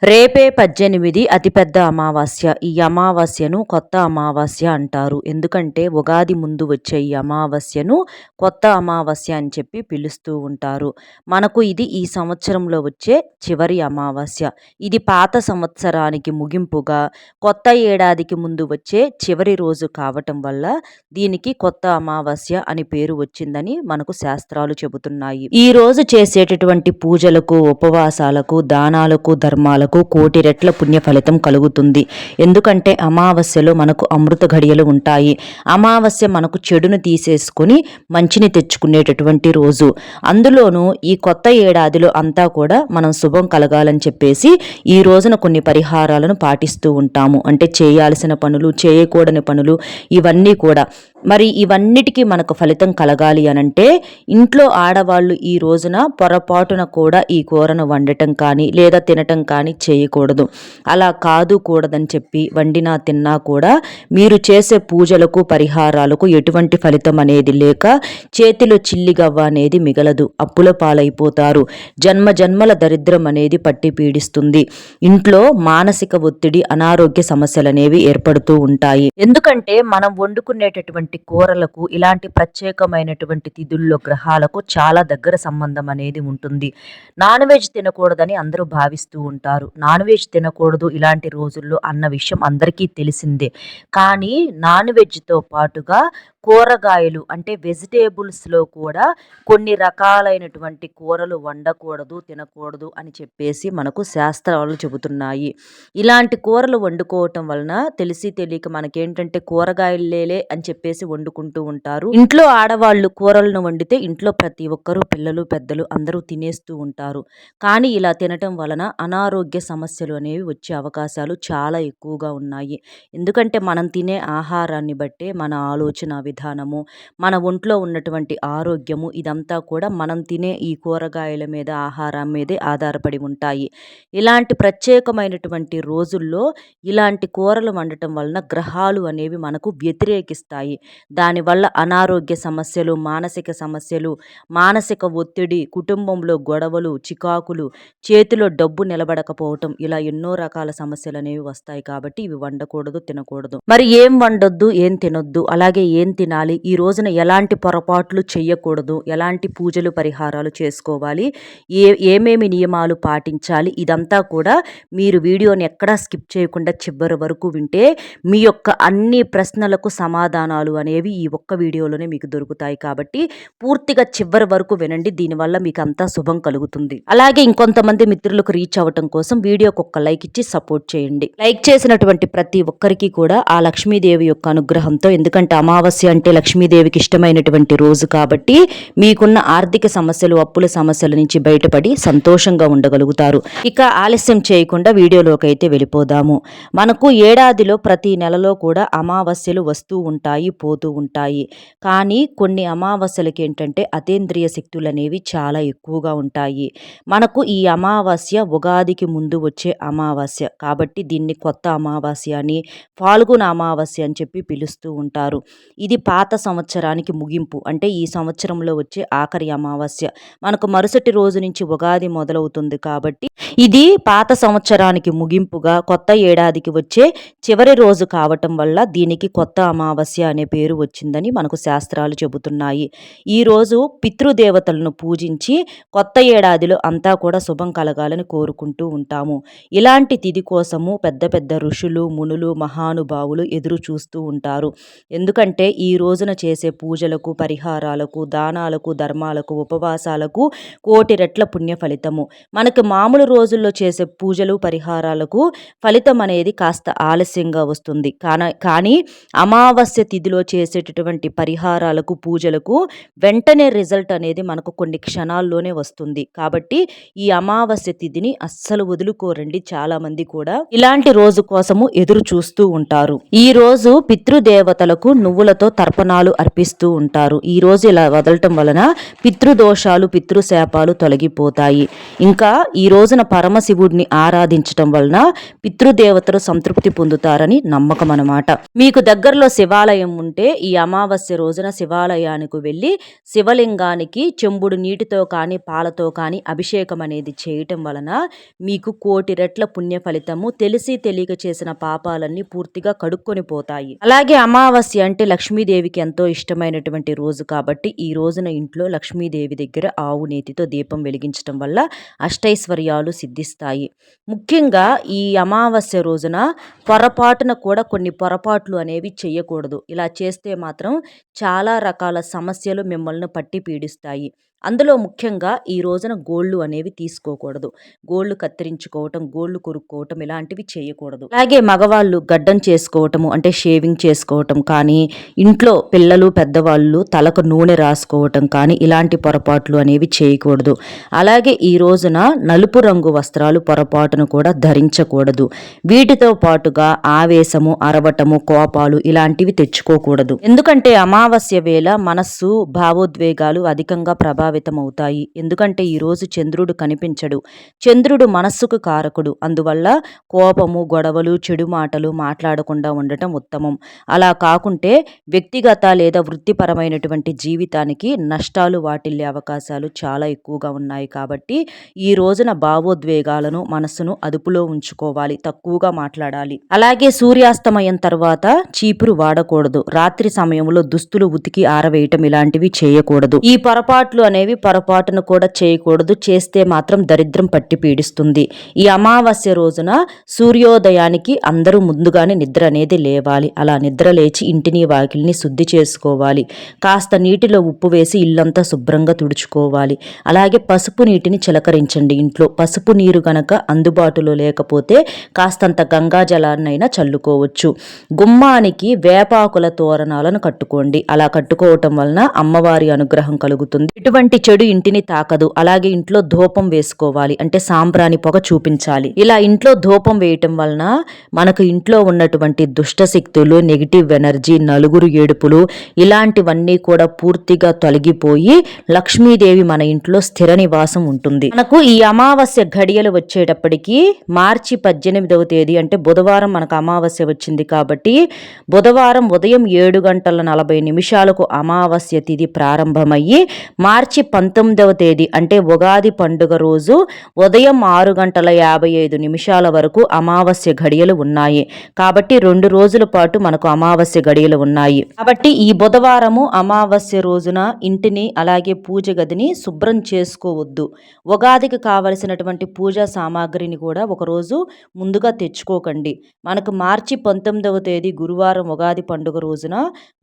రేపే 18 అతిపెద్ద అమావాస్య. ఈ అమావాస్యను కొత్త అమావాస్య అంటారు. ఎందుకంటే ఉగాది ముందు వచ్చే ఈ అమావాస్యను కొత్త అమావాస్య అని చెప్పి పిలుస్తూ ఉంటారు. మనకు ఇది ఈ సంవత్సరంలో వచ్చే చివరి అమావాస్య. ఇది పాత సంవత్సరానికి ముగింపుగా కొత్త ఏడాదికి ముందు వచ్చే చివరి రోజు కావటం వల్ల దీనికి కొత్త అమావాస్య అని పేరు వచ్చిందని మనకు శాస్త్రాలు చెబుతున్నాయి. ఈ రోజు చేసేటటువంటి పూజలకు, ఉపవాసాలకు, దానాలకు, ధర్మాలకు కోటి రెట్ల పుణ్య ఫలితం కలుగుతుంది. ఎందుకంటే అమావాస్యలో మనకు అమృత ఘడియలు ఉంటాయి. అమావాస్య మనకు చెడును తీసేసుకుని మంచిని తెచ్చుకునేటటువంటి రోజు. అందులోనూ ఈ కొత్త ఏడాదిలో అంతా కూడా మనం శుభం కలగాలని చెప్పేసి ఈ రోజున కొన్ని పరిహారాలను పాటిస్తూ ఉంటాము. అంటే చేయాల్సిన పనులు, చేయకూడని పనులు ఇవన్నీ కూడా. మరి ఇవన్నిటికీ మనకు ఫలితం కలగాలి అనంటే ఇంట్లో ఆడవాళ్ళు ఈ రోజున పొరపాటున కూడా ఈ కూరను వండటం కానీ లేదా తినటం కానీ చేయకూడదు. అలా కూడదని చెప్పి వండినా తిన్నా కూడా మీరు చేసే పూజలకు, పరిహారాలకు ఎటువంటి ఫలితం అనేది లేక చేతిలో చిల్లిగవ్వ అనేది మిగలదు. అప్పుల పాలైపోతారు. జన్మ జన్మల దరిద్రం అనేది పట్టి పీడిస్తుంది. ఇంట్లో మానసిక ఒత్తిడి, అనారోగ్య సమస్యలు అనేవి ఏర్పడుతూ ఉంటాయి. ఎందుకంటే మనం వండుకునేటటువంటి కూరలకు ఇలాంటి ప్రత్యేకమైనటువంటి తిథుల్లో గ్రహాలకు చాలా దగ్గర సంబంధం అనేది ఉంటుంది. నాన్ వెజ్ తినకూడదని అందరూ భావిస్తూ ఉంటారు. నాన్ వెజ్ తినకూడదు ఇలాంటి రోజుల్లో అన్న విషయం అందరికీ తెలిసిందే. కానీ నాన్ వెజ్తో పాటుగా కూరగాయలు అంటే వెజిటేబుల్స్లో కూడా కొన్ని రకాలైనటువంటి కూరలు వండకూడదు, తినకూడదు అని చెప్పేసి మనకు శాస్త్రాలు చెబుతున్నాయి. ఇలాంటి కూరలు వండుకోవటం వలన తెలిసి తెలియక మనకేంటంటే కూరగాయలేలే అని చెప్పేసి వండుకుంటూ ఉంటారు. ఇంట్లో ఆడవాళ్ళు కూరలను వండితే ఇంట్లో ప్రతి ఒక్కరూ, పిల్లలు, పెద్దలు అందరూ తినేస్తూ ఉంటారు. కానీ ఇలా తినటం వలన అనారోగ్య సమస్యలు అనేవి వచ్చే అవకాశాలు చాలా ఎక్కువగా ఉన్నాయి. ఎందుకంటే మనం తినే ఆహారాన్ని బట్టే మన ఆలోచన విధానము, మన ఒంట్లో ఉన్నటువంటి ఆరోగ్యము ఇదంతా కూడా మనం తినే ఈ కూరగాయల మీద, ఆహారం మీదే ఆధారపడి ఉంటాయి. ఇలాంటి ప్రత్యేకమైనటువంటి రోజుల్లో ఇలాంటి కూరలు వండటం వలన గ్రహాలు అనేవి మనకు వ్యతిరేకిస్తాయి. దానివల్ల అనారోగ్య సమస్యలు, మానసిక సమస్యలు, మానసిక ఒత్తిడి, కుటుంబంలో గొడవలు, చికాకులు, చేతిలో డబ్బు నిలబడకపోవటం ఇలా ఎన్నో రకాల సమస్యలు అనేవి వస్తాయి. కాబట్టి ఇవి వండకూడదు, తినకూడదు. మరి ఏం వండొద్దు, ఏం తినొద్దు, అలాగే ఏం తినాలి, ఈ రోజున ఎలాంటి పొరపాట్లు చేయకూడదు, ఎలాంటి పూజలు, పరిహారాలు చేసుకోవాలి, ఏమేమి నియమాలు పాటించాలి, ఇదంతా కూడా మీరు వీడియోని ఎక్కడా స్కిప్ చేయకుండా చివరి వరకు వింటే మీ యొక్క అన్ని ప్రశ్నలకు సమాధానాలు అనేవి ఈ ఒక్క వీడియోలోనే మీకు దొరుకుతాయి. కాబట్టి పూర్తిగా చివరి వరకు వినండి. దీనివల్ల మీకు అంతా శుభం కలుగుతుంది. అలాగే ఇంకొంతమంది మిత్రులకు రీచ్ అవ్వటం కోసం వీడియోకి ఒక్క లైక్ ఇచ్చి సపోర్ట్ చేయండి. లైక్ చేసినటువంటి ప్రతి ఒక్కరికి కూడా ఆ లక్ష్మీదేవి యొక్క అనుగ్రహంతో, ఎందుకంటే అమావాస్య అంటే లక్ష్మీదేవికి ఇష్టమైనటువంటి రోజు కాబట్టి మీకున్న ఆర్థిక సమస్యలు, అప్పుల సమస్యల నుంచి బయటపడి సంతోషంగా ఉండగలుగుతారు. ఇక ఆలస్యం చేయకుండా వీడియోలోకి అయితే వెళ్ళిపోదాము. మనకు ఏడాదిలో ప్రతి నెలలో కూడా అమావాస్యలు వస్తూ ఉంటాయి, పోతూ ఉంటాయి. కానీ కొన్ని అమావాస్యలకి ఏంటంటే అతీంద్రియ శక్తులు అనేవి చాలా ఎక్కువగా ఉంటాయి. మనకు ఈ అమావాస్య ఉగాదికి ముందు వచ్చే అమావాస్య కాబట్టి దీన్ని కొత్త అమావాస్య అని, ఫాల్గుణ అమావాస్య అని చెప్పి పిలుస్తూ ఉంటారు. ఇది పాత సంవత్సరానికి ముగింపు. అంటే ఈ సంవత్సరంలో వచ్చే ఆఖరి అమావాస్య. మనకు మరుసటి రోజు నుంచి ఉగాది మొదలవుతుంది కాబట్టి ఇది పాత సంవత్సరానికి ముగింపుగా కొత్త ఏడాదికి వచ్చే చివరి రోజు కావటం వల్ల దీనికి కొత్త అమావాస్య అనే పేరు వచ్చిందని మనకు శాస్త్రాలు చెబుతున్నాయి. ఈరోజు పితృదేవతలను పూజించి కొత్త ఏడాదిలో అంతా కూడా శుభం కలగాలని కోరుకుంటూ ఉంటాము. ఇలాంటి తిథి కోసము పెద్ద పెద్ద ఋషులు, మునులు, మహానుభావులు ఎదురు చూస్తూ ఉంటారు. ఎందుకంటే ఈ రోజున చేసే పూజలకు, పరిహారాలకు, దానాలకు, ధర్మాలకు, ఉపవాసాలకు కోటి రెట్ల పుణ్య ఫలితము. మనకు మామూలు రోజుల్లో చేసే పూజలు, పరిహారాలకు ఫలితం అనేది కాస్త ఆలస్యంగా వస్తుంది. కానీ అమావాస్య తిథిలో చేసేటటువంటి పరిహారాలకు, పూజలకు వెంటనే రిజల్ట్ అనేది మనకు కొన్ని క్షణాల్లోనే వస్తుంది. కాబట్టి ఈ అమావాస్య తిథిని అస్సలు వదులుకోరండి. చాలా మంది కూడా ఇలాంటి రోజు కోసము ఎదురు చూస్తూ ఉంటారు. ఈ రోజు పితృదేవతలకు నువ్వులతో తర్పణాలు అర్పిస్తూ ఉంటారు. ఈ రోజు ఇలా వదలటం వలన పితృదోషాలు, పితృశాపాలు తొలగిపోతాయి. ఇంకా ఈ రోజున పరమశివుడిని ఆరాధించటం వలన పితృదేవతలు సంతృప్తి పొందుతారని నమ్మకం అన్నమాట. మీకు దగ్గరలో శివాలయం ఉంటే ఈ అమావాస్య రోజున శివాలయానికి వెళ్ళి శివలింగానికి చెంబుడు నీటితో కానీ పాలతో కానీ అభిషేకం అనేది చేయటం వలన మీకు 1,00,00,000 రెట్ల పుణ్య ఫలితము, తెలిసి తెలియక చేసిన పాపాలన్నీ పూర్తిగా కడుక్కొని పోతాయి. అలాగే అమావాస్య అంటే లక్ష్మీదేవికి ఎంతో ఇష్టమైనటువంటి రోజు కాబట్టి ఈ రోజున ఇంట్లో లక్ష్మీదేవి దగ్గర ఆవు నేతితో దీపం వెలిగించడం వల్ల అష్టైశ్వర్యాలు సిద్ధిస్తాయి. ముఖ్యంగా ఈ అమావాస్య రోజున పొరపాటున కూడా కొన్ని పొరపాట్లు అనేవి చేయకూడదు. ఇలా చేస్తే మాత్రం చాలా రకాల సమస్యలు మిమ్మల్ని పట్టి పీడిస్తాయి. అందులో ముఖ్యంగా ఈ రోజున గోళ్ళు అనేవి తీసుకోకూడదు. గోళ్ళు కత్తిరించుకోవటం, గోళ్ళు కొరుక్కోవటం ఇలాంటివి చేయకూడదు. అలాగే మగవాళ్ళు గడ్డం చేసుకోవటము అంటే షేవింగ్ చేసుకోవటం కానీ, ఇంట్లో పిల్లలు పెద్దవాళ్ళు తలకు నూనె రాసుకోవటం కానీ ఇలాంటి పొరపాట్లు అనేవి చేయకూడదు. అలాగే ఈ రోజున నలుపు రంగు వస్త్రాలు పొరపాటును కూడా ధరించకూడదు. వీటితో పాటుగా ఆవేశము, అరవటము, కోపాలు ఇలాంటివి తెచ్చుకోకూడదు. ఎందుకంటే అమావాస్య వేళ మనస్సు, భావోద్వేగాలు అధికంగా ప్రభావితమవుతాయి. ఎందుకంటే ఈరోజు చంద్రుడు కనిపించడు. చంద్రుడు మనస్సుకు కారకుడు. అందువల్ల కోపము, గొడవలు, చెడు మాటలు మాట్లాడకుండా ఉండటం ఉత్తమం. అలా కాకుంటే వ్యక్తిగత లేదా వృత్తిపరమైనటువంటి జీవితానికి నష్టాలు వాటిల్లే అవకాశాలు చాలా ఎక్కువగా ఉన్నాయి. కాబట్టి ఈ రోజున భావోద్వేగాలను, మనస్సును అదుపులో ఉంచుకోవాలి. తక్కువగా మాట్లాడాలి. అలాగే సూర్యాస్తమయం తర్వాత చీపురు వాడకూడదు. రాత్రి సమయంలో దుస్తులు ఉతికి ఆరవేయటం ఇలాంటివి చేయకూడదు. ఈ పొరపాట్లు అనేవి పొరపాటును కూడా చేయకూడదు. చేస్తే మాత్రం దరిద్రం పట్టి పీడిస్తుంది. ఈ అమావాస్య రోజున సూర్యోదయానికి అందరూ ముందుగానే నిద్ర అనేది లేవాలి. అలా నిద్ర లేచి ఇంటిని, వాకిలిని శుద్ధి చేసుకోవాలి. కాస్త నీటిలో ఉప్పు వేసి ఇల్లంతా శుభ్రంగా తుడుచుకోవాలి. అలాగే పసుపు నీటిని చిలకరించండి. ఇంట్లో పసుపు నీరు గనక అందుబాటులో లేకపోతే కాస్తంత గంగా జలాన్నైనా చల్లుకోవచ్చు. గుమ్మానికి వేపాకుల తోరణాలను కట్టుకోండి. అలా కట్టుకోవటం వలన అమ్మవారి అనుగ్రహం కలుగుతుంది. ఇటువంటి చెడు ఇంటిని తాకదు. అలాగే ఇంట్లో ధూపం వేసుకోవాలి. అంటే సాంబ్రాణి పొగ చూపించాలి. ఇలా ఇంట్లో ధూపం వేయటం వలన మనకు ఇంట్లో ఉన్నటువంటి దుష్ట శక్తులు, నెగిటివ్ ఎనర్జీ, నలుగురు ఏడుపులు ఇలాంటివన్నీ కూడా పూర్తిగా తొలగిపోయి లక్ష్మీదేవి మన ఇంట్లో స్థిర నివాసం ఉంటుంది. మనకు ఈ అమావాస్య ఘడియలు వచ్చేటప్పటికి మార్చి 18వ తేదీ అంటే బుధవారం మనకు అమావాస్య వచ్చింది కాబట్టి బుధవారం ఉదయం 7:40 అమావాస్య తిథి ప్రారంభమయ్యి మార్చి 19వ తేదీ అంటే ఉగాది పండుగ రోజు ఉదయం 6:55 వరకు అమావాస్య ఘడియలు ఉన్నాయి. కాబట్టి 2 రోజుల పాటు మనకు అమావాస్య ఘడియలు ఉన్నాయి. కాబట్టి ఈ బుధవారము అమావాస్య రోజున ఇంటిని అలాగే పూజ గదిని శుభ్రం చేసుకోవద్దు. ఉగాదికి కావలసినటువంటి పూజా సామాగ్రిని కూడా ఒకరోజు ముందుగా తెచ్చుకోకండి. మనకు మార్చి 19వ తేదీ గురువారం ఉగాది పండుగ రోజున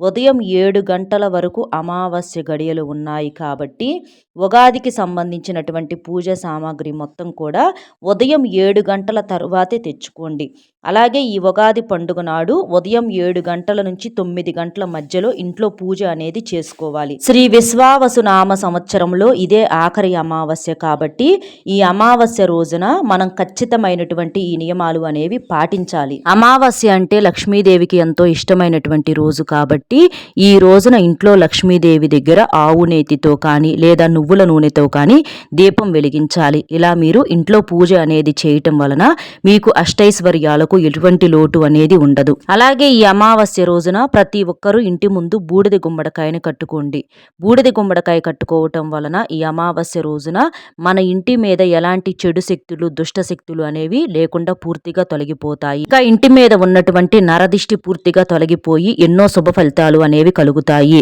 ఉదయం 7 వరకు అమావాస్య గడియలు ఉన్నాయి. కాబట్టి ఉగాదికి సంబంధించినటువంటి పూజ సామాగ్రి మొత్తం కూడా ఉదయం 7 తరువాతే తెచ్చుకోండి. అలాగే ఈ ఉగాది పండుగ నాడు ఉదయం 7 నుంచి 9 మధ్యలో ఇంట్లో పూజ అనేది చేసుకోవాలి. శ్రీ విశ్వావసు నామ సంవత్సరంలో ఇదే ఆఖరి అమావాస్య కాబట్టి ఈ అమావాస్య రోజున మనం ఖచ్చితమైనటువంటి ఈ నియమాలు అనేవి పాటించాలి. అమావాస్య అంటే లక్ష్మీదేవికి ఎంతో ఇష్టమైనటువంటి రోజు కాబట్టి ఈ రోజున ఇంట్లో లక్ష్మీదేవి దగ్గర ఆవు నేతితో కానీ లేదా నువ్వుల నూనెతో కానీ దీపం వెలిగించాలి. ఇలా మీరు ఇంట్లో పూజ అనేది చేయటం వలన మీకు అష్టైశ్వర్యాలకు ఎటువంటి లోటు అనేది ఉండదు. అలాగే ఈ అమావాస్య రోజున ప్రతి ఒక్కరూ ఇంటి ముందు బూడిద గుమ్మడికాయని కట్టుకోండి. బూడిద గుమ్మడికాయ కట్టుకోవటం వలన ఈ అమావాస్య రోజున మన ఇంటి మీద ఎలాంటి చెడు శక్తులు, దుష్ట శక్తులు అనేవి లేకుండా పూర్తిగా తొలగిపోతాయి. ఇంకా ఇంటి మీద ఉన్నటువంటి నరదిష్టి పూర్తిగా తొలగిపోయి ఎన్నో శుభ ఫలితాలు అనేవి కలుగుతాయి.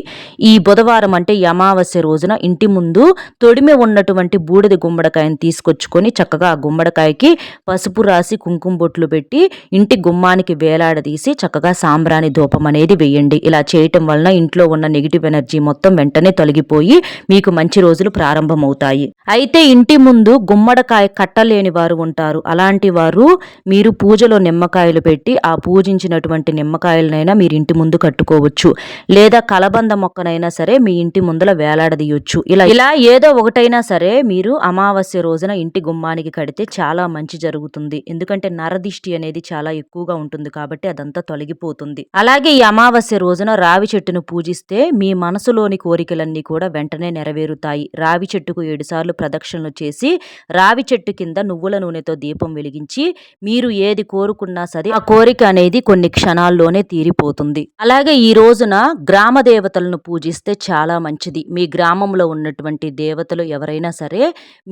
ఈ బుధవారం అంటే ఈ అమావాస్య రోజున ఇంటి ముందు తొడిమి ఉన్నటువంటి బూడిద గుమ్మడికాయని తీసుకొచ్చుకొని చక్కగా ఆ గుమ్మడికాయకి పసుపు రాసి కుంకుమ బొట్లు పెట్టి ఇంటి గుమ్మానికి వేలాడదీసి చక్కగా సాంబ్రాణి ధూపం అనేది వేయండి. ఇలా చేయటం వలన ఇంట్లో ఉన్న నెగిటివ్ ఎనర్జీ మొత్తం వెంటనే తొలగిపోయి మీకు మంచి రోజులు ప్రారంభమవుతాయి. అయితే ఇంటి ముందు గుమ్మడికాయ కట్టలేని వారు ఉంటారు. అలాంటి వారు మీరు పూజలో నిమ్మకాయలు పెట్టి ఆ పూజించినటువంటి నిమ్మకాయలనైనా మీరు ఇంటి ముందు కట్టుకోవచ్చు. లేదా కలబంద మొక్కనైనా సరే మీ ఇంటి ముందల వేలాడదీయొచ్చు. ఇలా ఇలా ఏదో ఒకటైనా సరే మీరు అమావాస్య రోజున ఇంటి గుమ్మానికి కడితే చాలా మంచి జరుగుతుంది. ఎందుకంటే నరదిష్టి అనేది చాలా ఎక్కువగా ఉంటుంది కాబట్టి అదంతా తొలగిపోతుంది. అలాగే ఈ అమావాస్య రోజున రావి చెట్టును పూజిస్తే మీ మనసులోని కోరికలన్నీ కూడా వెంటనే నెరవేరుతాయి. రావి చెట్టుకు 7 సార్లు ప్రదక్షిణలు చేసి రావి చెట్టు కింద నువ్వుల నూనెతో దీపం వెలిగించి మీరు ఏది కోరుకున్నా సరే ఆ కోరిక అనేది కొన్ని క్షణాల్లోనే తీరిపోతుంది. అలాగే ఈ రోజున గ్రామ దేవతలను పూజిస్తే చాలా మంచిది. మీ గ్రామంలో ఉన్నటువంటి దేవతలు ఎవరైనా సరే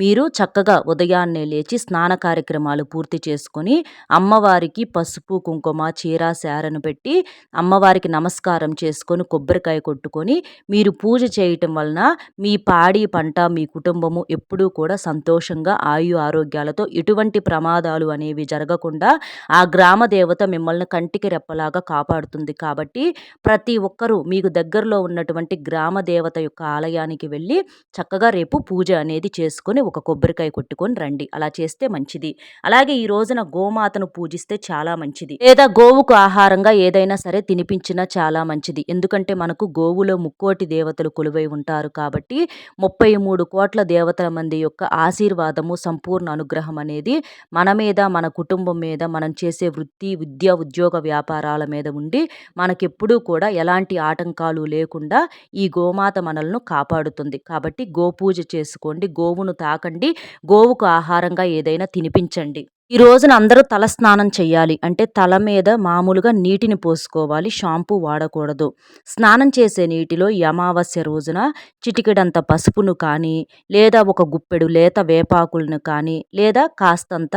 మీరు చక్కగా ఉదయాన్నే లేచి స్నాన కార్యక్రమాలు పూర్తి చేసుకొని అమ్మవారికి పసుపు కుంకుమ చీర శారను పెట్టి అమ్మవారికి నమస్కారం చేసుకొని కొబ్బరికాయ కొట్టుకొని మీరు పూజ చేయటం వలన మీ పాడి పంట మీ కుటుంబము ఎప్పుడూ కూడా సంతోషంగా ఆయు ఆరోగ్యాలతో ఎటువంటి ప్రమాదాలు అనేవి జరగకుండా ఆ గ్రామ దేవత మిమ్మల్ని కంటికి రెప్పలాగా కాపాడుతుంది. కాబట్టి ప్రతి ఒక్కరూ మీకు దగ్గరలో ఉన్నటువంటి గ్రామ దేవత యొక్క ఆలయానికి వెళ్ళి చక్కగా రేపు పూజ అనేది చేసుకొని ఒక కొబ్బరికాయ కొట్టుకొని రండి. అలా చేస్తే మంచిది. అలాగే ఈ రోజున గోమాతను పూజిస్తే చాలా మంచిది. లేదా గోవుకు ఆహారంగా ఏదైనా సరే తినిపించినా చాలా మంచిది. ఎందుకంటే మనకు గోవులో ముక్కోటి దేవతలు కొలువై ఉంటారు కాబట్టి 33 కోట్ల దేవతల మంది యొక్క ఆశీర్వాదము సంపూర్ణ అనుగ్రహం అనేది మన మీద మన కుటుంబం మీద మనం చేసే వృత్తి విద్య ఉద్యోగ వ్యాపారాల మీద ఉండి మనకెప్పుడూ కూడా ఎలాంటి ఆటంకాలు లేకుండా ఈ గోమాత మనల్ని కాపాడుతుంది. కాబట్టి గోపూజ చేసుకోండి, గోవును తాకండి, గోవుకు ఆహారంగా ఏదైనా తినిపించండి. ఈ రోజున అందరూ తల స్నానం చేయాలి. అంటే తల మీద మామూలుగా నీటిని పోసుకోవాలి, షాంపూ వాడకూడదు. స్నానం చేసే నీటిలో ఈ అమావాస్య రోజున చిటికెడంత పసుపును కానీ లేదా ఒక గుప్పెడు లేత వేపాకులను కానీ లేదా కాస్తంత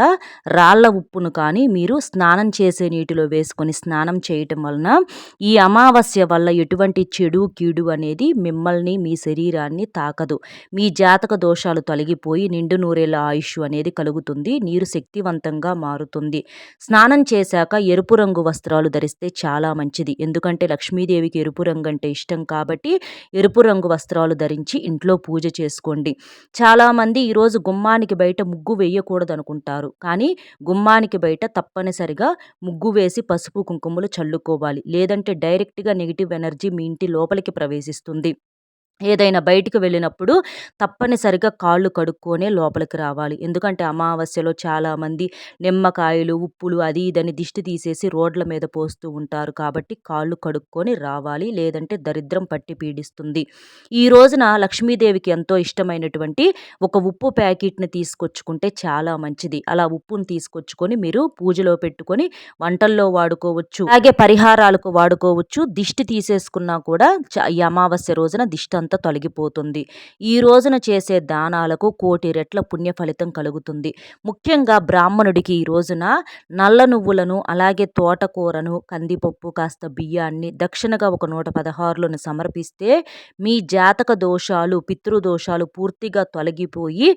రాళ్ళ ఉప్పును కానీ మీరు స్నానం చేసే నీటిలో వేసుకొని స్నానం చేయటం వలన ఈ అమావాస్య వల్ల ఎటువంటి చెడు కీడు అనేది మిమ్మల్ని మీ శరీరాన్ని తాకదు. మీ జాతక దోషాలు తొలగిపోయి నిండు నూరేళ్ల ఆయుష్ అనేది కలుగుతుంది. నీరు శక్తివంతంగా మారుతుంది. స్నానం చేశాక ఎరుపు రంగు వస్త్రాలు ధరిస్తే చాలా మంచిది. ఎందుకంటే లక్ష్మీదేవికి ఎరుపు రంగు అంటే ఇష్టం కాబట్టి ఎరుపు రంగు వస్త్రాలు ధరించి ఇంట్లో పూజ చేసుకోండి. చాలామంది ఈరోజు గుమ్మానికి బయట ముగ్గు వేయకూడదు అనుకుంటారు. కానీ గుమ్మానికి బయట తప్పనిసరిగా ముగ్గు వేసి పసుపు కుంకుమలు చల్లుకోవాలి. లేదంటే డైరెక్ట్గా నెగిటివ్ ఎనర్జీ మీ ఇంటి లోపలికి ప్రవేశిస్తుంది. ఏదైనా బయటికి వెళ్ళినప్పుడు తప్పనిసరిగా కాళ్ళు కడుక్కొనే లోపలికి రావాలి. ఎందుకంటే అమావాస్యలో చాలామంది నిమ్మకాయలు ఉప్పులు అది ఇదని దిష్టి తీసేసి రోడ్ల మీద పోస్తూ ఉంటారు. కాబట్టి కాళ్ళు కడుక్కొని రావాలి. లేదంటే దరిద్రం పట్టి పీడిస్తుంది. ఈ రోజున లక్ష్మీదేవికి ఎంతో ఇష్టమైనటువంటి ఒక ఉప్పు ప్యాకెట్ని తీసుకొచ్చుకుంటే చాలా మంచిది. అలా ఉప్పును తీసుకొచ్చుకొని మీరు పూజలో పెట్టుకొని వంటల్లో వాడుకోవచ్చు, అలాగే పరిహారాలకు వాడుకోవచ్చు. దిష్టి తీసేసుకున్నా కూడా ఈ అమావాస్య రోజున దిష్టి అంతా తొలగిపోతుంది. ఈ రోజున చేసే దానాలకు కోటి రెట్ల పుణ్య ఫలితం కలుగుతుంది. ముఖ్యంగా బ్రాహ్మణుడికి ఈ రోజున నల్ల నువ్వులను అలాగే తోటకూరను కందిపప్పు కాస్త బియ్యాన్ని దక్షిణగా ఒక 116లను సమర్పిస్తే మీ జాతక దోషాలు పితృదోషాలు పూర్తిగా తొలగిపోయి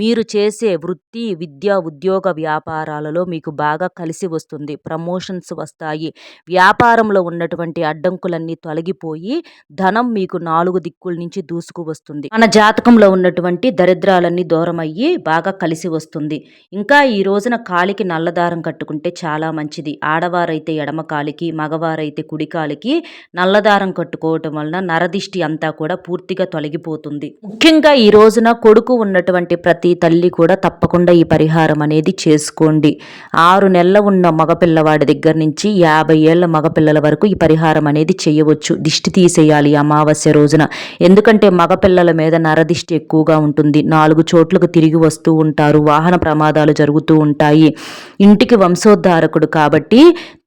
మీరు చేసే వృత్తి విద్య ఉద్యోగ వ్యాపారాలలో మీకు బాగా కలిసి వస్తుంది. ప్రమోషన్స్ వస్తాయి. వ్యాపారంలో ఉన్నటువంటి అడ్డంకులన్నీ తొలగిపోయి ధనం మీకు 4 దిక్కుల నుంచి దూసుకు వస్తుంది. మన జాతకంలో ఉన్నటువంటి దరిద్రాలన్నీ దూరం అయ్యి బాగా కలిసి వస్తుంది. ఇంకా ఈ రోజున కాలికి నల్లదారం కట్టుకుంటే చాలా మంచిది. ఆడవారైతే ఎడమ కాలికి, మగవారైతే కుడి కాలికి నల్లదారం కట్టుకోవటం వలన నరదిష్టి అంతా కూడా పూర్తిగా తొలగిపోతుంది. ముఖ్యంగా ఈ రోజున కొడుకు ఉన్నటువంటి ప్రతి తల్లి కూడా తప్పకుండా ఈ పరిహారం అనేది చేసుకోండి. 6 నెలల ఉన్న మగపిల్లవాడి దగ్గర నుంచి 50 ఏళ్ల మగపిల్లల వరకు ఈ పరిహారం అనేది చేయవచ్చు. దిష్టి తీసేయాలి అమావాస్య రోజున. ఎందుకంటే మగపిల్లల మీద నరదిష్టి ఎక్కువగా ఉంటుంది. 4 చోట్లకు తిరిగి వస్తూ ఉంటారు. వాహన ప్రమాదాలు జరుగుతూ ఉంటాయి. ఇంటికి వంశోద్ధారకుడు కాబట్టి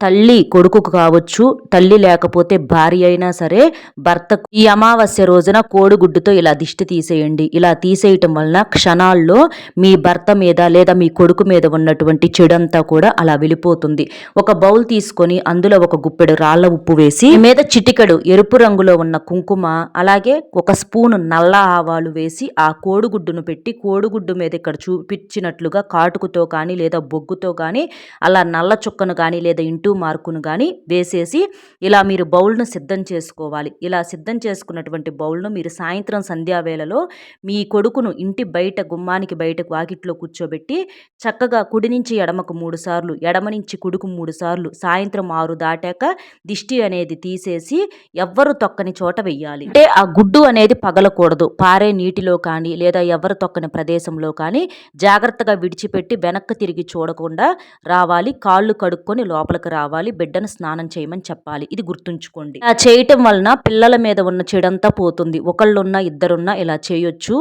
తల్లి కొడుకుకు కావచ్చు, తల్లి లేకపోతే భార్య అయినా సరే భర్తకు ఈ అమావాస్య రోజున కోడిగుడ్డుతో ఇలా దిష్టి తీసేయండి. ఇలా తీసేయటం వలన క్షణాల్లో మీ భర్త మీద లేదా మీ కొడుకు మీద ఉన్నటువంటి చెడంతా కూడా అలా వెళ్ళిపోతుంది. ఒక బౌల్ తీసుకొని అందులో ఒక గుప్పెడు రాళ్ల ఉప్పు వేసి మీద చిటికెడు ఎరుపు రంగులో ఉన్న కుంకుమ అలాగే ఒక స్పూను నల్ల ఆవాలు వేసి ఆ కోడిగుడ్డును పెట్టి కోడిగుడ్డు మీద ఇక్కడ చూపించినట్లుగా కాటుకుతో కానీ లేదా బొగ్గుతో కానీ అలా నల్ల చుక్కను కానీ లేదా ఇంటూ మార్కును కానీ వేసేసి ఇలా మీరు బౌల్ను సిద్ధం చేసుకోవాలి. ఇలా సిద్ధం చేసుకున్నటువంటి బౌల్ను మీరు సాయంత్రం సంధ్యావేళలో మీ కొడుకును ఇంటి బయట గుమ్మానికి బయటకు వాకిట్లో కూర్చోబెట్టి చక్కగా కుడి నుంచి ఎడమకు 3 సార్లు, ఎడమ నుంచి కుడుకు 3 సార్లు, సాయంత్రం 6 దాటాక దిష్టి అనేది తీసేసి ఎవ్వరు తొక్కని చోట వెయ్యాలి. అంటే ఆ గుడ్డు గుడ్డు అనేది పగలకూడదు. పారే నీటిలో కానీ లేదా ఎవరు తొక్కని ప్రదేశంలో కానీ జాగ్రత్తగా విడిచిపెట్టి వెనక్కి తిరిగి చూడకుండా రావాలి. కాళ్ళు కడుక్కొని లోపలికి రావాలి. బిడ్డను స్నానం చేయమని చెప్పాలి. ఇది గుర్తుంచుకోండి. ఇలా చేయటం వలన పిల్లల మీద ఉన్న చెడంతా పోతుంది. ఒకళ్ళున్నా ఇద్దరున్నా ఇలా చేయొచ్చు.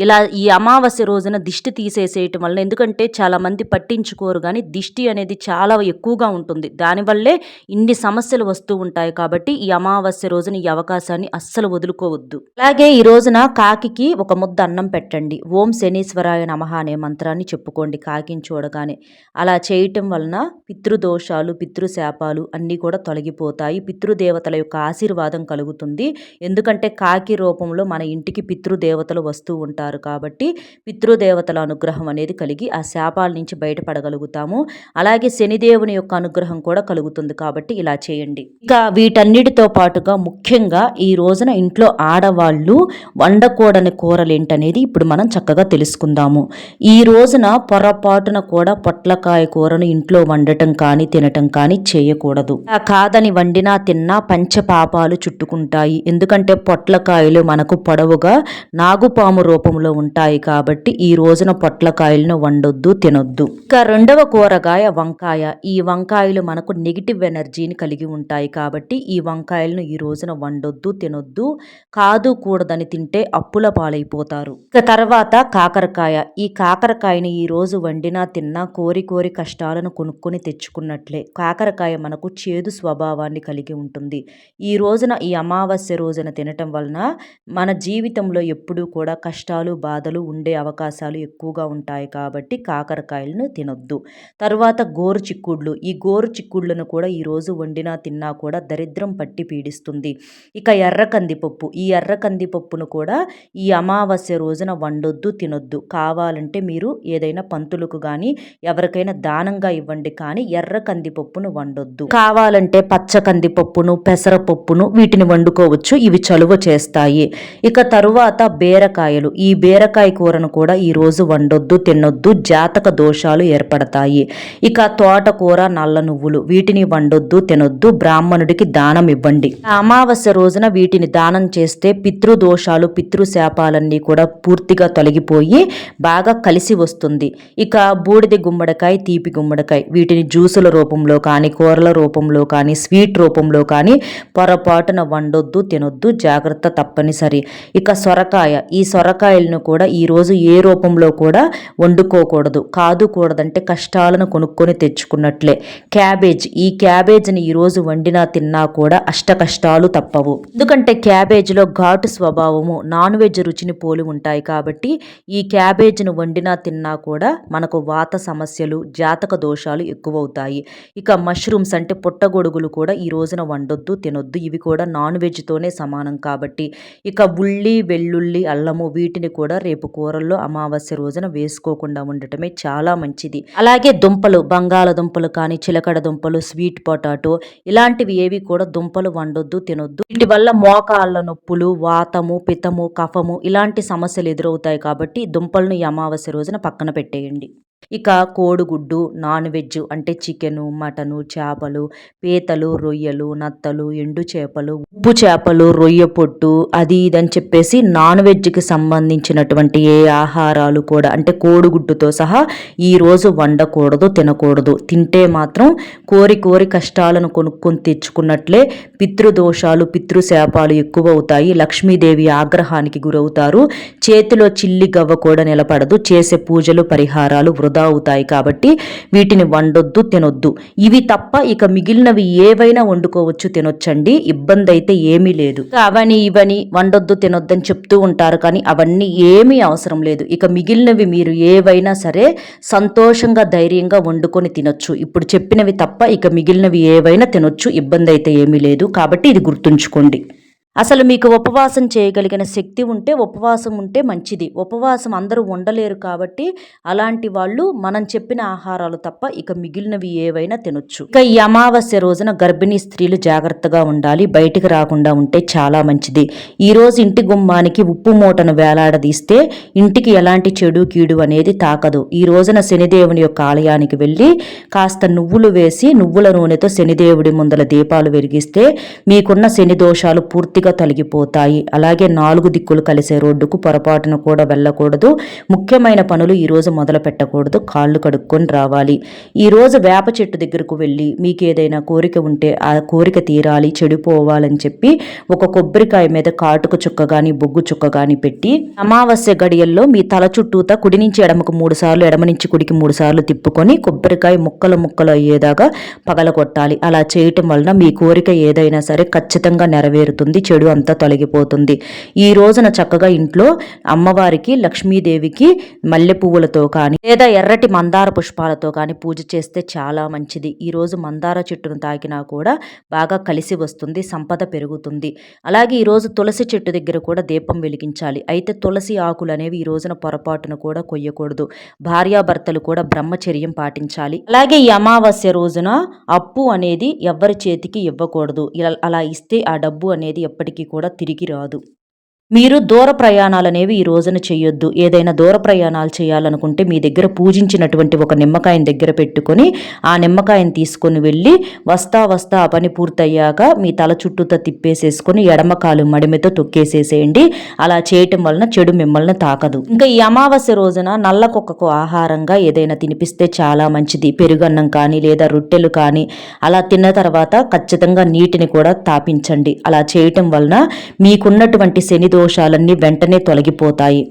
ఇలా ఈ అమావాస్య రోజున దిష్టి తీసేసేయటం వలన, ఎందుకంటే చాలా మంది పట్టించుకోరు కానీ దిష్టి అనేది చాలా ఎక్కువగా ఉంటుంది. దానివల్లే ఇన్ని సమస్యలు వస్తూ ఉంటాయి. కాబట్టి ఈ అమావాస్య రోజున ఈ అవకాశాన్ని అస్సలు వదులుకోవద్దు. అలాగే ఈ రోజున కాకికి ఒక ముద్ద అన్నం పెట్టండి. ఓం శనీశ్వరాయ నమః అనే మంత్రాన్ని చెప్పుకోండి కాకిని చూడగానే. అలా చేయటం వలన పితృదోషాలు, పితృశాపాలు అన్నీ కూడా తొలగిపోతాయి. పితృదేవతల యొక్క ఆశీర్వాదం కలుగుతుంది. ఎందుకంటే కాకి రూపంలో మన ఇంటికి పితృదేవతలు వస్తూ ఉంటారు. కాబట్టి పితృదేవతల అనుగ్రహం అనేది కలిగి ఆ శాపాల నుంచి బయటపడగలుగుతాము. అలాగే శనిదేవుని యొక్క అనుగ్రహం కూడా కలుగుతుంది. కాబట్టి ఇలా చేయండి. ఇక వీటన్నిటితో పాటుగా ముఖ్యంగా ఈ రోజున ఇంట్లో ఆడవాళ్ళు వండకూడని కూరలు ఏంటనేది ఇప్పుడు మనం చక్కగా తెలుసుకుందాము. ఈ రోజున పొరపాటున కూడా పొట్లకాయ కూరను ఇంట్లో వండటం కానీ తినటం కానీ చేయకూడదు. కాదని వండినా తిన్నా పంచపాపాలు చుట్టుకుంటాయి. ఎందుకంటే పొట్లకాయలు మనకు పొడవుగా నాగుపాము రూపంలో ఉంటాయి. కాబట్టి ఈ రోజున పొట్లకాయలను వండొద్దు, తినొద్దు. ఇక రెండవ కూరగాయ వంకాయ. ఈ వంకాయలు మనకు నెగిటివ్ ఎనర్జీని కలిగి ఉంటాయి. కాబట్టి ఈ వంకాయలను ఈ రోజున వండొద్దు, తినొద్దు. కాదు కూడదని తింటే అప్పుల పాలైపోతారు. ఇక తర్వాత కాకరకాయ. ఈ కాకరకాయని ఈ రోజు వండినా తిన్నా కోరి కోరి కష్టాలను కొనుక్కొని తెచ్చుకున్నట్లే. కాకరకాయ మనకు చేదు స్వభావాన్ని కలిగి ఉంటుంది. ఈ రోజున ఈ అమావాస్య రోజున తినటం వలన మన జీవితంలో ఎప్పుడూ కూడా కష్టాలు, బాధలు ఉండే అవకాశాలు ఎక్కువగా ఉంటాయి. కాబట్టి కాకరకాయలను తినొద్దు. తర్వాత గోరు చిక్కుళ్ళు. ఈ గోరు చిక్కుళ్ళను కూడా ఈ రోజు వండినా తిన్నా కూడా దరిద్రం పట్టి పీడిస్తుంది. ఇక ఎర్ర కందిపప్పు. ఈ ఎర్ర కందిపప్పును కూడా ఈ అమావాస్య రోజున వండొద్దు, తినొద్దు. కావాలంటే మీరు ఏదైనా పంతులకు కానీ ఎవరికైనా దానంగా ఇవ్వండి. కానీ ఎర్ర కందిపప్పును వండొద్దు. కావాలంటే పచ్చ కందిపప్పును, పెసరపప్పును వీటిని వండుకోవచ్చు. ఇవి చలువ చేస్తాయి. ఇక తరువాత బీరకాయలు. ఈ బీరకాయ కూరను కూడా ఈ రోజు వండొద్దు, తినొద్దు. జాతక దోషాలు ఏర్పడతాయి. ఇక తోటకూర, నల్ల నువ్వులు వీటిని వండొద్దు, తినొద్దు. బ్రాహ్మణుడికి దానం ఇవ్వండి. అమావాస్య రోజున వీటిని దానం చేస్తే పితృదోషాలు, పితృశాపాలన్నీ కూడా పూర్తిగా తొలగిపోయి బాగా కలిసి వస్తుంది. ఇక బూడిద గుమ్మడికాయ, తీపి గుమ్మడికాయ వీటిని జ్యూసుల రూపంలో కానీ, కూరల రూపంలో కానీ, స్వీట్ రూపంలో కానీ పొరపాటున వండొద్దు, తినొద్దు. జాగ్రత్త తప్పనిసరి. ఇక సొరకాయ. ఈ సొరకాయలను కూడా ఈరోజు ఏ రూపంలో కూడా వండుకోకూడదు. కాదు కూడదంటే కష్టాలను కొనుక్కొని తెచ్చుకున్నట్లే. క్యాబేజ్. ఈ క్యాబేజ్ని ఈరోజు వండినా తిన్నా కూడా అష్ట కష్టాలు తప్పవు. ఎందుకంటే క్యాబేజ్లో ఘాటు స్వభావము, నాన్ వెజ్ రుచిని పోలి ఉంటాయి. కాబట్టి ఈ క్యాబేజ్ను వండినా తిన్నా కూడా మనకు వాత సమస్యలు, జాతక దోషాలు ఎక్కువవుతాయి. ఇక మష్రూమ్స్ అంటే పుట్టగొడుగులు కూడా ఈ రోజున వండొద్దు, తినొద్దు. ఇవి కూడా నాన్ వెజ్తోనే సమానం. కాబట్టి ఇక ఉల్లి, వెల్లుల్లి, అల్లము వీటిని కూడా రేపు కూరల్లో అమావాస్య రోజున వేసుకోకుండా ఉండటమే చాలా మంచిది. అలాగే దుంపలు, బంగాళదుంపలు కానీ, చిలకడ దుంపలు, స్వీట్ పొటాటో ఇలాంటివి ఏవి కూడా దుంపలు వండొద్దు, తినొద్దు. వీటి వల్ల మోకాళ్ళ నొప్పులు, వాతము, పితము, కఫము ఇలాంటి సమస్యలు ఎదురవుతాయి. కాబట్టి దుంపలను ఈ అమావాస్య రోజున పక్కన పెట్టేయండి. ఇక కోడిగుడ్డు, నాన్ వెజ్ అంటే చికెను, మటను, చేపలు, పీతలు, రొయ్యలు, నత్తలు, ఎండు చేపలు, ఉప్పు చేపలు, రొయ్య పొట్టు అది ఇదని చెప్పేసి నాన్ వెజ్కి సంబంధించినటువంటి ఏ ఆహారాలు కూడా అంటే కోడిగుడ్డుతో సహా ఈరోజు వండకూడదు, తినకూడదు. తింటే మాత్రం కోరి కోరి కష్టాలను కొనుక్కొని తెచ్చుకున్నట్లే. పితృదోషాలు, పితృశాపాలు ఎక్కువ అవుతాయి. లక్ష్మీదేవి ఆగ్రహానికి గురవుతారు. చేతిలో చిల్లి గవ్వ కూడా నిలబడదు. చేసే పూజలు, పరిహారాలు వృధా అవుతాయి. కాబట్టి వీటిని వండొద్దు, తినొద్దు. ఇవి తప్ప ఇక మిగిలినవి ఏవైనా వండుకోవచ్చు, తినొచ్చండి. ఇబ్బంది అయితే ఏమీ లేదు. అవని ఇవని వండొద్దు, తినొద్దని చెప్తూ ఉంటారు కానీ అవన్నీ ఏమీ అవసరం లేదు. ఇక మిగిలినవి మీరు ఏవైనా సరే సంతోషంగా, ధైర్యంగా వండుకొని తినొచ్చు. ఇప్పుడు చెప్పినవి తప్ప ఇక మిగిలినవి ఏవైనా తినొచ్చు. ఇబ్బంది అయితే ఏమీ లేదు. కాబట్టి ఇది గుర్తుంచుకోండి. అసలు మీకు ఉపవాసం చేయగలిగిన శక్తి ఉంటే ఉపవాసం ఉంటే మంచిది. ఉపవాసం అందరూ ఉండలేరు. కాబట్టి అలాంటి వాళ్ళు మనం చెప్పిన ఆహారాలు తప్ప ఇక మిగిలినవి ఏవైనా తినొచ్చు. ఇక ఈ అమావాస్య రోజున గర్భిణీ స్త్రీలు జాగ్రత్తగా ఉండాలి. బయటికి రాకుండా ఉంటే చాలా మంచిది. ఈరోజు ఇంటి గుమ్మానికి ఉప్పు మూటను వేలాడదీస్తే ఇంటికి ఎలాంటి చెడు, కీడు అనేది తాకదు. ఈ రోజున శనిదేవుని యొక్క ఆలయానికి వెళ్ళి కాస్త నువ్వులు వేసి నువ్వుల నూనెతో శనిదేవుడి ముందల దీపాలు వెలిగిస్తే మీకున్న శని దోషాలు పూర్తిగా పూర్తిగా తొలగిపోతాయి. అలాగే 4 దిక్కులు కలిసే రోడ్డుకు పొరపాటున కూడా వెళ్ళకూడదు. ముఖ్యమైన పనులు ఈరోజు మొదలు పెట్టకూడదు. కాళ్ళు కడుక్కొని రావాలి. ఈరోజు వేప చెట్టు దగ్గరకు వెళ్ళి మీకు ఏదైనా కోరిక ఉంటే ఆ కోరిక తీరాలి, చెడిపోవాలని చెప్పి ఒక కొబ్బరికాయ మీద కాటుక చుక్క గాని బొగ్గు చుక్క గాని పెట్టి అమావాస్య గడియల్లో మీ తల చుట్టూతా కుడి నుంచి ఎడమకు 3 సార్లు, ఎడమ నుంచి కుడికి 3 సార్లు తిప్పుకొని కొబ్బరికాయ ముక్కలు అయ్యేదాకా పగలగొట్టాలి. అలా చేయటం వలన మీ కోరిక ఏదైనా సరే ఖచ్చితంగా నెరవేరుతుంది. చెడు అంతా తొలగిపోతుంది. ఈ రోజున చక్కగా ఇంట్లో అమ్మవారికి, లక్ష్మీదేవికి మల్లె పువ్వులతో కానీ లేదా ఎర్రటి మందార పుష్పాలతో కానీ పూజ చేస్తే చాలా మంచిది. ఈరోజు మందార చెట్టును తాకినా కూడా బాగా కలిసి వస్తుంది, సంపద పెరుగుతుంది. అలాగే ఈరోజు తులసి చెట్టు దగ్గర కూడా దీపం వెలిగించాలి. అయితే తులసి ఆకులు అనేవి ఈ రోజున పొరపాటును కూడా కొయ్యకూడదు. భార్యాభర్తలు కూడా బ్రహ్మచర్యం పాటించాలి. అలాగే ఈ అమావాస్య రోజున అప్పు అనేది ఎవ్వరి చేతికి ఇవ్వకూడదు. అలా ఇస్తే ఆ డబ్బు అనేది ఎప్పటికీ కూడా తిరిగి రాదు. మీరు దూర ప్రయాణాలు అనేవి ఈ రోజున చేయొద్దు. ఏదైనా దూర ప్రయాణాలు చేయాలనుకుంటే మీ దగ్గర పూజించినటువంటి ఒక నిమ్మకాయని దగ్గర పెట్టుకొని ఆ నిమ్మకాయని తీసుకొని వెళ్ళి వస్తా ఆ పని పూర్తయ్యాక మీ తల చుట్టూతో తిప్పేసేసుకొని ఎడమకాలు మడిమెతో తొక్కేసేసేయండి. అలా చేయటం వలన చెడు మిమ్మల్ని తాకదు. ఇంకా ఈ అమావాస్య రోజున నల్ల కుక్కకు ఆహారంగా ఏదైనా తినిపిస్తే చాలా మంచిది. పెరుగన్నం కానీ లేదా రొట్టెలు కానీ అలా తిన్న తర్వాత ఖచ్చితంగా నీటిని కూడా తాపించండి. అలా చేయటం వలన మీకున్నటువంటి శని దోషాలన్నీ వెంటనే తొలగిపోతాయి.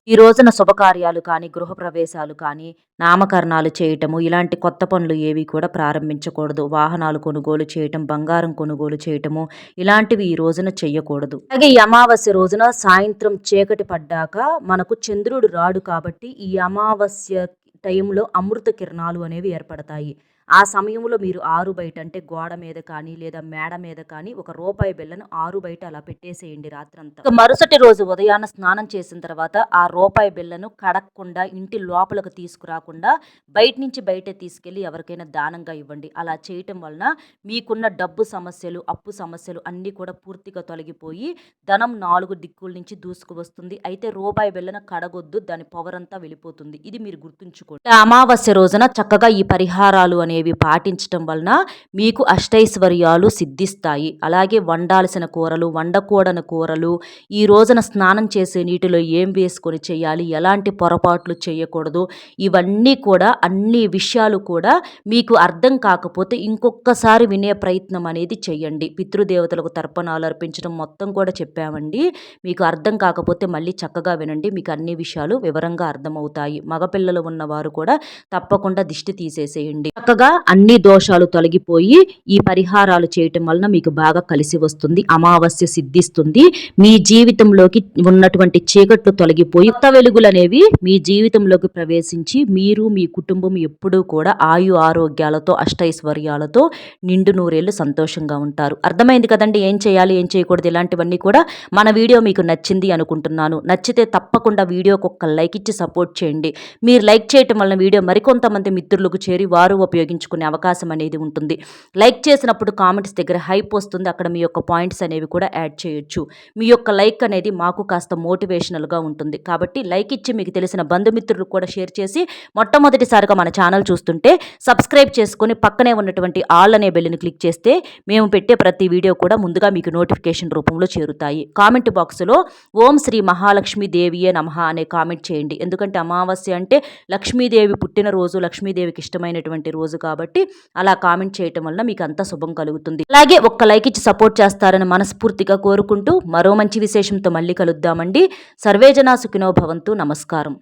ఈ రోజున శుభకార్యాలు కానీ, గృహప్రవేశాలు కానీ, నామకరణాలు చేయటము ఇలాంటి కొత్త పనులు ఏవి కూడా ప్రారంభించకూడదు. వాహనాలు కొనుగోలు చేయటం, బంగారం కొనుగోలు చేయటము ఇలాంటివి ఈ రోజున చెయ్యకూడదు. అలాగే ఈ అమావాస్య రోజున సాయంత్రం చీకటి పడ్డాక మనకు చంద్రుడు రాడు కాబట్టి ఈ అమావాస్య టైంలో అమృత కిరణాలు అనేవి ఏర్పడతాయి. ఆ సమయంలో మీరు ఆరు బయట అంటే గోడ మీద కానీ లేదా మేడ మీద కానీ ఒక రూపాయి బిళ్ళను ఆరు బయట అలా పెట్టేసేయండి రాత్రంతా. మరుసటి రోజు ఉదయాన్న స్నానం చేసిన తర్వాత ఆ రూపాయి బిళ్ళను కడక్కుండా ఇంటి లోపలకు తీసుకురాకుండా బయట నుంచి బయటే తీసుకెళ్ళి ఎవరికైనా దానంగా ఇవ్వండి. అలా చేయటం వలన మీకున్న డబ్బు సమస్యలు, అప్పు సమస్యలు అన్నీ కూడా పూర్తిగా తొలగిపోయి ధనం 4 దిక్కుల నుంచి దూసుకు వస్తుంది. అయితే రూపాయి బిళ్ళను కడగొద్దు, దాని పవర్ అంతా వెళ్ళిపోతుంది. ఇది మీరు గుర్తుంచుకోండి. అమావాస్య రోజున చక్కగా ఈ పరిహారాలు అనేవి పాటించటం వలన మీకు అష్టైశ్వర్యాలు సిద్ధిస్తాయి. అలాగే వండాల్సిన కూరలు, వండకూడని కూరలు, ఈ రోజున స్నానం చేసే నీటిలో ఏం వేసుకొని చేయాలి, ఎలాంటి పొరపాట్లు చేయకూడదు, ఇవన్నీ కూడా అన్ని విషయాలు కూడా మీకు అర్థం కాకపోతే ఇంకొకసారి వినే ప్రయత్నం అనేది చేయండి. పితృదేవతలకు తర్పణాలు అర్పించడం మొత్తం కూడా చెప్పామండి. మీకు అర్థం కాకపోతే మళ్ళీ చక్కగా వినండి. మీకు అన్ని విషయాలు వివరంగా అర్థమవుతాయి. మగపిల్లలు ఉన్నవారు కూడా తప్పకుండా దిష్టి తీసేసేయండి. చక్కగా అన్ని దోషాలు తొలగిపోయి ఈ పరిహారాలు చేయటం వలన మీకు బాగా కలిసి వస్తుంది. అమావాస్య సిద్ధిస్తుంది. మీ జీవితంలోకి ఉన్నటువంటి చీకట్లు తొలగిపోయి కొత్త వెలుగులు అనేవి మీ జీవితంలోకి ప్రవేశించి మీరు మీ కుటుంబం ఎప్పుడూ కూడా ఆయు ఆరోగ్యాలతో అష్టైశ్వర్యాలతో నిండు నూరేళ్లు సంతోషంగా ఉంటారు. అర్థమైంది కదండి ఏం చేయాలి, ఏం చేయకూడదు, ఇలాంటివన్నీ కూడా. మన వీడియో మీకు నచ్చింది అనుకుంటున్నాను. నచ్చితే తప్పకుండా వీడియోకి ఒక లైక్ ఇచ్చి సపోర్ట్ చేయండి. మీరు లైక్ చేయటం వలన వీడియో మరికొంతమంది మిత్రులకు చేరి వారు ఉపయోగించుకునే అవకాశం అనేది ఉంటుంది. లైక్ చేసినప్పుడు కామెంట్స్ దగ్గర హైప్ వస్తుంది. అక్కడ మీ యొక్క పాయింట్స్ అనేవి కూడా యాడ్ చేయొచ్చు. మీ యొక్క లైక్ అనేది మాకు కాస్త మోటివేషనల్గా ఉంటుంది. కాబట్టి లైక్ ఇచ్చి మీకు తెలిసిన బంధుమిత్రులకు కూడా షేర్ చేసి మొట్టమొదటిసారిగా మన ఛానల్ చూస్తుంటే సబ్స్క్రైబ్ చేసుకొని పక్కనే ఉన్నటువంటి ఆల్ అనే బెల్ని క్లిక్ చేస్తే మేము పెట్టే ప్రతి వీడియో కూడా ముందుగా మీకు నోటిఫికేషన్ రూపంలో చేరుతాయి. కామెంట్ బాక్స్లో ఓం శ్రీ మహాలక్ష్మీ దేవియే నమః అనే కామెంట్ చేయండి. ఎందుకంటే అమావాస్య అంటే లక్ష్మీదేవి పుట్టినరోజు, లక్ష్మీదేవికి ఇష్టమైనటువంటి రోజు కాబట్టి అలా కామెంట్ చేయటం వల్ల మీకు అంతా శుభం కలుగుతుంది. అలాగే ఒక్క లైక్ ఇచ్చి సపోర్ట్ చేస్తారని మనస్ఫూర్తిగా కోరుకుంటూ మరో మంచి విశేషంతో మళ్ళీ కలుద్దామండి. సర్వేజన సుఖినో భవంతు. నమస్కారం.